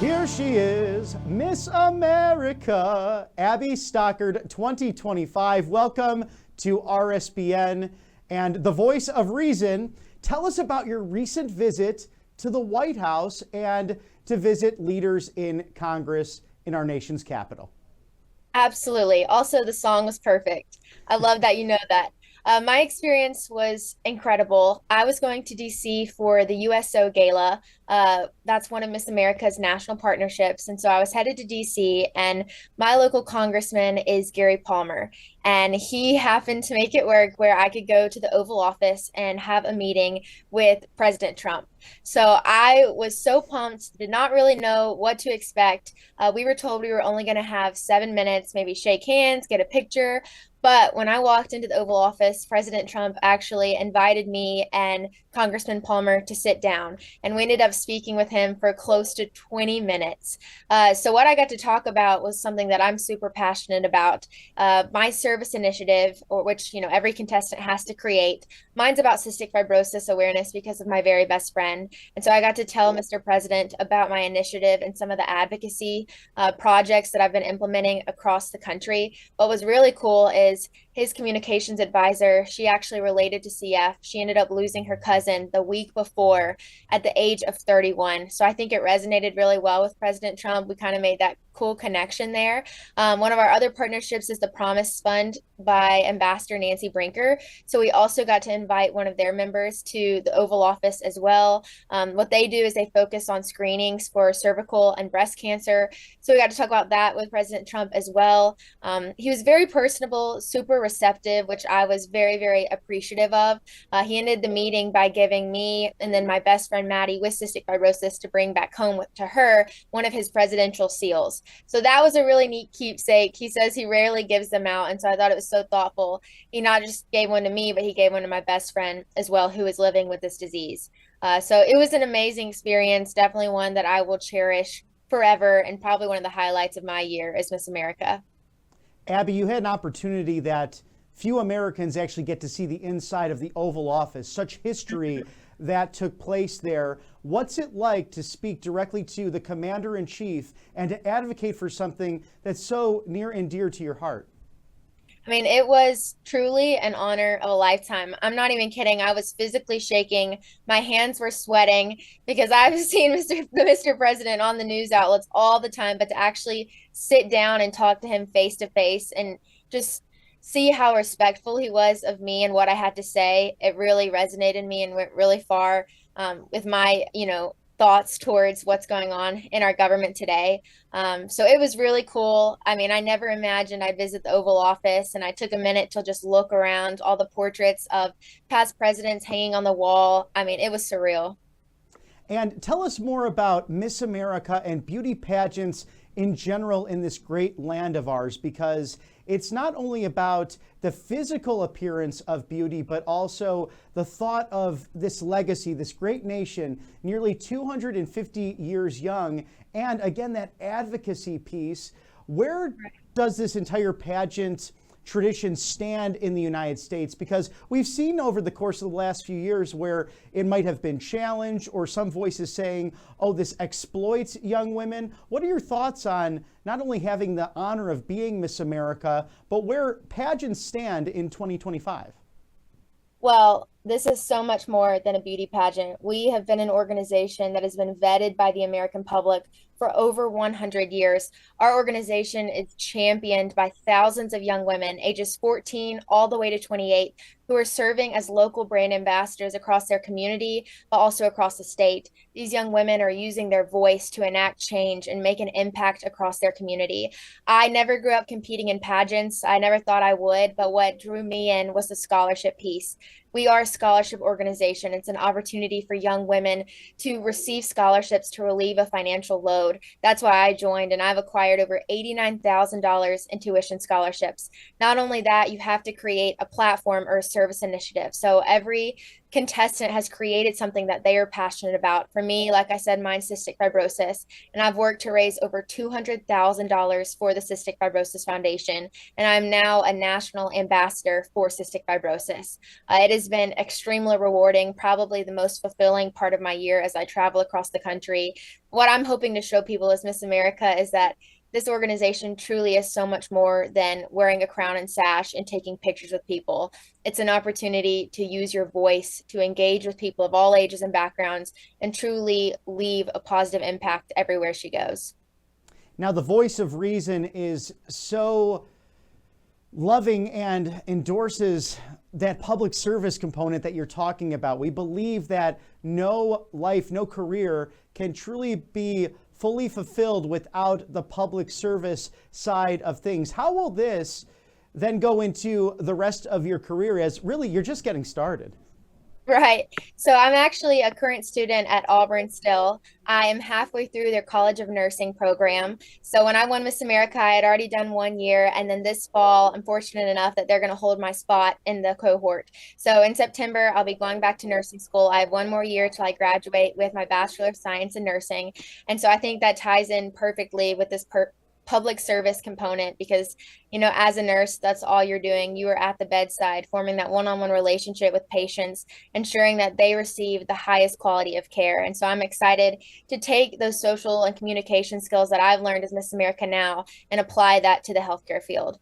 Here she is, Miss America, Abbie Stockard 2025. Welcome to RSBN and the voice of reason. Tell us about your recent visit to the White House and to visit leaders in Congress in our nation's capital. Absolutely. Also, the song was perfect. I love that you know that. My experience was incredible. I was going to DC for the USO Gala. That's one of Miss America's national partnerships. And so I was headed to DC, and my local congressman is Gary Palmer. And he happened to make it work where I could go to the Oval Office and have a meeting with President Trump. So I was so pumped, did not really know what to expect. We were told we were only going to have 7 minutes, maybe shake hands, get a picture. But when I walked into the Oval Office, President Trump actually invited me and Congressman Palmer to sit down. And we ended up speaking with him for close to 20 minutes. So, what I got to talk about was something that I'm super passionate about. My service initiative, or which, every contestant has to create. Mine's about cystic fibrosis awareness because of my very best friend. And so I got to tell Mr. President about my initiative and some of the advocacy projects that I've been implementing across the country. What was really cool is his communications advisor, she actually related to CF. She ended up losing her cousin the week before at the age of 31. So I think it resonated really well with President Trump. We kind of made that cool connection there. One of our other partnerships is the Promise Fund by Ambassador Nancy Brinker. So we also got to invite one of their members to the Oval Office as well. What they do is they focus on screenings for cervical and breast cancer. So we got to talk about that with President Trump as well. He was very personable, super receptive, which I was very, very appreciative of. He ended the meeting by giving me and then my best friend Maddie with cystic fibrosis to bring back home to her one of his presidential seals. So that was a really neat keepsake. He says he rarely gives them out. And so I thought it was so thoughtful. He not just gave one to me, but he gave one to my best friend as well, who is living with this disease. So it was an amazing experience, definitely one that I will cherish forever, and probably one of the highlights of my year as Miss America. Abbie, you had an opportunity that few Americans actually get to see the inside of the Oval Office, such history that took place there. What's it like to speak directly to the commander-in-chief and to advocate for something that's so near and dear to your heart? I mean, it was truly an honor of a lifetime. I'm not even kidding. I was physically shaking. My hands were sweating because I've seen Mr. President on the news outlets all the time, but to actually sit down and talk to him face to face and just see how respectful he was of me and what I had to say, it really resonated in me and went really far with my, thoughts towards what's going on in our government today. So it was really cool. I mean, I never imagined I'd visit the Oval Office, and I took a minute to just look around all the portraits of past presidents hanging on the wall. I mean, it was surreal. And tell us more about Miss America and beauty pageants in general in this great land of ours, because it's not only about the physical appearance of beauty, but also the thought of this legacy, this great nation, nearly 250 years young, and again, that advocacy piece. Where does this entire pageant tradition stand in the United States? Because we've seen over the course of the last few years where it might have been challenged, or some voices saying, oh, this exploits young women. What are your thoughts on not only having the honor of being Miss America, but where pageants stand in 2025? Well, this is so much more than a beauty pageant. We have been an organization that has been vetted by the American public for over 100 years. Our organization is championed by thousands of young women, ages 14 all the way to 28, who are serving as local brand ambassadors across their community, but also across the state. These young women are using their voice to enact change and make an impact across their community. I never grew up competing in pageants. I never thought I would, but what drew me in was the scholarship piece. We are a scholarship organization. It's an opportunity for young women to receive scholarships to relieve a financial load. That's why I joined, and I've acquired over $89,000 in tuition scholarships. Not only that, you have to create a platform or a service initiative. So every contestant has created something that they are passionate about. For me, like I said, mine's cystic fibrosis, and I've worked to raise over $200,000 for the Cystic Fibrosis Foundation, and I'm now a national ambassador for cystic fibrosis. It has been extremely rewarding, probably the most fulfilling part of my year as I travel across the country. What I'm hoping to show people as Miss America is that this organization truly is so much more than wearing a crown and sash and taking pictures with people. It's an opportunity to use your voice, to engage with people of all ages and backgrounds, and truly leave a positive impact everywhere she goes. Now, the voice of reason is so loving and endorses that public service component that you're talking about. We believe that no life, no career can truly be fully fulfilled without the public service side of things. How will this then go into the rest of your career, as really you're just getting started? Right. So I'm actually a current student at Auburn still. I am halfway through their College of Nursing program. So when I won Miss America, I had already done 1 year. And then this fall, I'm fortunate enough that they're going to hold my spot in the cohort. So in September, I'll be going back to nursing school. I have 1 more year till I graduate with my Bachelor of Science in Nursing. And so I think that ties in perfectly with this public service component, because as a nurse, that's all you're doing. You are at the bedside forming that one-on-one relationship with patients, ensuring that they receive the highest quality of care. And so I'm excited to take those social and communication skills that I've learned as Miss America now and apply that to the healthcare field.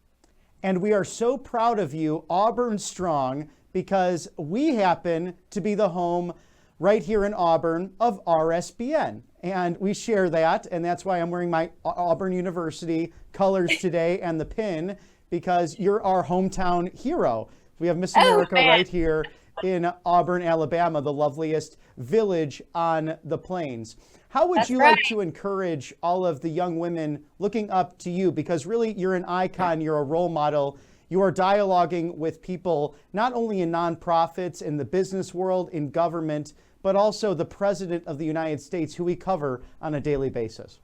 And we are so proud of you, Auburn Strong, because we happen to be the home right here in Auburn of RSBN. And we share that, and that's why I'm wearing my Auburn University colors today and the pin, because you're our hometown hero. We have Miss America right here in Auburn, Alabama, the loveliest village on the plains. How would you like to encourage all of the young women looking up to you? Because really, you're an icon, you're a role model. You are dialoguing with people, not only in nonprofits, in the business world, in government, but also the President of the United States, who we cover on a daily basis.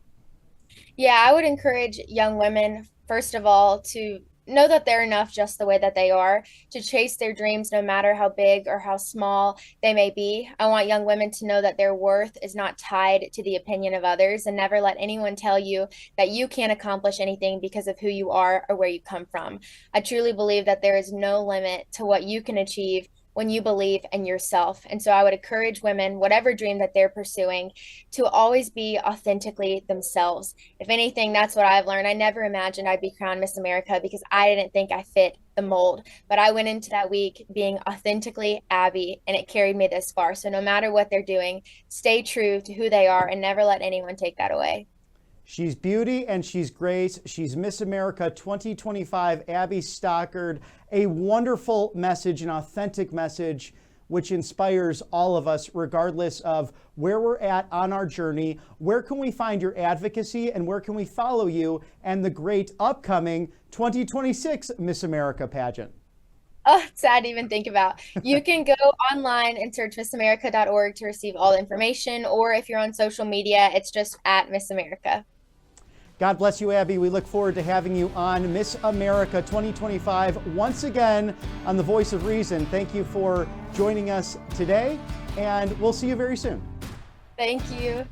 Yeah, I would encourage young women, first of all, to know that they're enough just the way that they are, to chase their dreams no matter how big or how small they may be. I want young women to know that their worth is not tied to the opinion of others, and never let anyone tell you that you can't accomplish anything because of who you are or where you come from. I truly believe that there is no limit to what you can achieve when you believe in yourself. And so I would encourage women, whatever dream that they're pursuing, to always be authentically themselves. If anything, that's what I've learned. I never imagined I'd be crowned Miss America because I didn't think I fit the mold. But I went into that week being authentically Abbie, and it carried me this far. So no matter what they're doing, stay true to who they are and never let anyone take that away. She's beauty and she's grace. She's Miss America 2025, Abbie Stockard. A wonderful message, an authentic message, which inspires all of us, regardless of where we're at on our journey. Where can we find your advocacy, and where can we follow you and the great upcoming 2026 Miss America pageant? Oh, it's sad to even think about. You can go online and search missamerica.org to receive all the information, or if you're on social media, it's just at Miss America. God bless you, Abbie. We look forward to having you on Miss America 2025 once again on The Voice of Reason. Thank you for joining us today, and we'll see you very soon. Thank you.